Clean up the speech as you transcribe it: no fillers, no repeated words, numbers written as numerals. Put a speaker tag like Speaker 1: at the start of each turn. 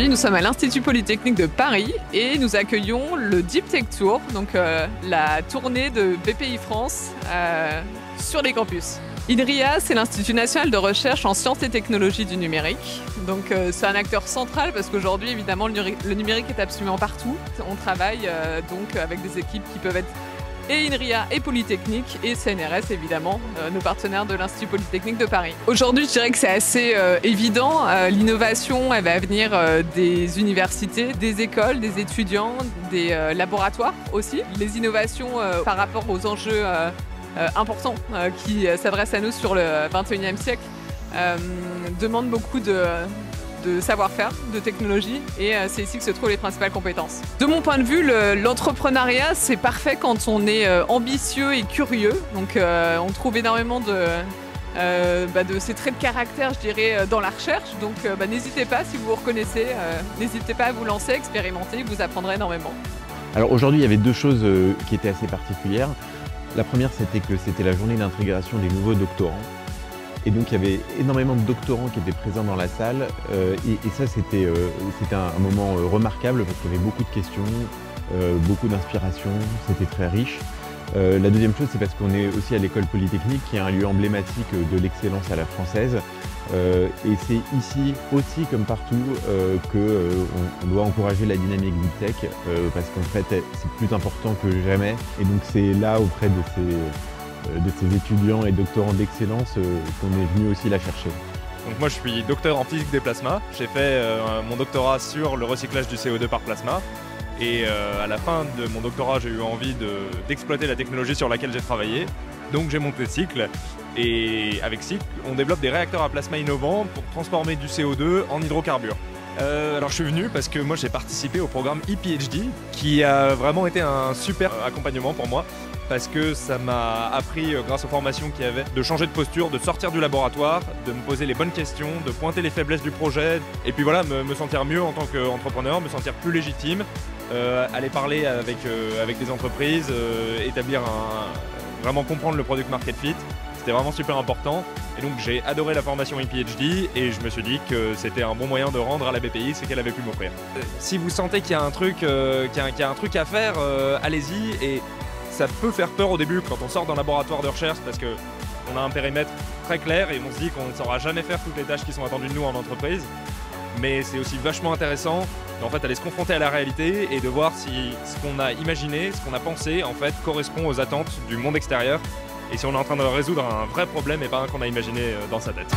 Speaker 1: Aujourd'hui, nous sommes à l'Institut Polytechnique de Paris et nous accueillons le Deep Tech Tour, donc la tournée de BPI France sur les campus. INRIA, c'est l'Institut National de Recherche en Sciences et Technologies du Numérique. Donc c'est un acteur central parce qu'aujourd'hui, évidemment, le numérique est absolument partout. On travaille donc avec des équipes qui peuvent être et INRIA et Polytechnique et CNRS évidemment, nos partenaires de l'Institut Polytechnique de Paris. Aujourd'hui, je dirais que c'est assez évident. L'innovation, elle va venir des universités, des écoles, des étudiants, des laboratoires aussi. Les innovations par rapport aux enjeux importants qui s'adressent à nous sur le 21e siècle demandent beaucoup de savoir-faire, de technologie, et c'est ici que se trouvent les principales compétences. De mon point de vue, l'entrepreneuriat, c'est parfait quand on est ambitieux et curieux. Donc on trouve énormément de ces traits de caractère, je dirais, dans la recherche. Donc n'hésitez pas, si vous vous reconnaissez, n'hésitez pas à vous lancer, expérimenter, vous apprendrez énormément.
Speaker 2: Alors aujourd'hui, il y avait deux choses qui étaient assez particulières. La première, c'était que c'était la journée d'intégration des nouveaux doctorants. Et donc il y avait énormément de doctorants qui étaient présents dans la salle et ça c'était un moment remarquable parce qu'il y avait beaucoup de questions, beaucoup d'inspiration, c'était très riche. La deuxième chose, c'est parce qu'on est aussi à l'école polytechnique qui est un lieu emblématique de l'excellence à la française et c'est ici aussi comme partout qu'on doit encourager la dynamique Deep Tech parce qu'en fait c'est plus important que jamais et donc c'est là auprès de ces étudiants et doctorants d'excellence qu'on est venu aussi la chercher.
Speaker 3: Donc moi je suis docteur en physique des plasmas, j'ai fait mon doctorat sur le recyclage du CO2 par plasma et à la fin de mon doctorat j'ai eu envie d'exploiter la technologie sur laquelle j'ai travaillé. Donc j'ai monté Cycle et avec Cycle on développe des réacteurs à plasma innovants pour transformer du CO2 en hydrocarbures. Alors je suis venu parce que moi j'ai participé au programme ePhD qui a vraiment été un super accompagnement pour moi parce que ça m'a appris grâce aux formations qu'il y avait de changer de posture, de sortir du laboratoire, de me poser les bonnes questions, de pointer les faiblesses du projet et puis voilà, me sentir mieux en tant qu'entrepreneur, me sentir plus légitime, aller parler avec des entreprises, vraiment comprendre le product market fit. C'était vraiment super important et donc j'ai adoré la formation ePhD et je me suis dit que c'était un bon moyen de rendre à la BPI ce qu'elle avait pu m'offrir. Si vous sentez qu'il y a un truc, à faire, allez-y et ça peut faire peur au début quand on sort d'un laboratoire de recherche parce qu'on a un périmètre très clair et on se dit qu'on ne saura jamais faire toutes les tâches qui sont attendues de nous en entreprise. Mais c'est aussi vachement intéressant en fait aller se confronter à la réalité et de voir si ce qu'on a imaginé, ce qu'on a pensé en fait correspond aux attentes du monde extérieur et si on est en train de résoudre un vrai problème et pas un qu'on a imaginé dans sa tête.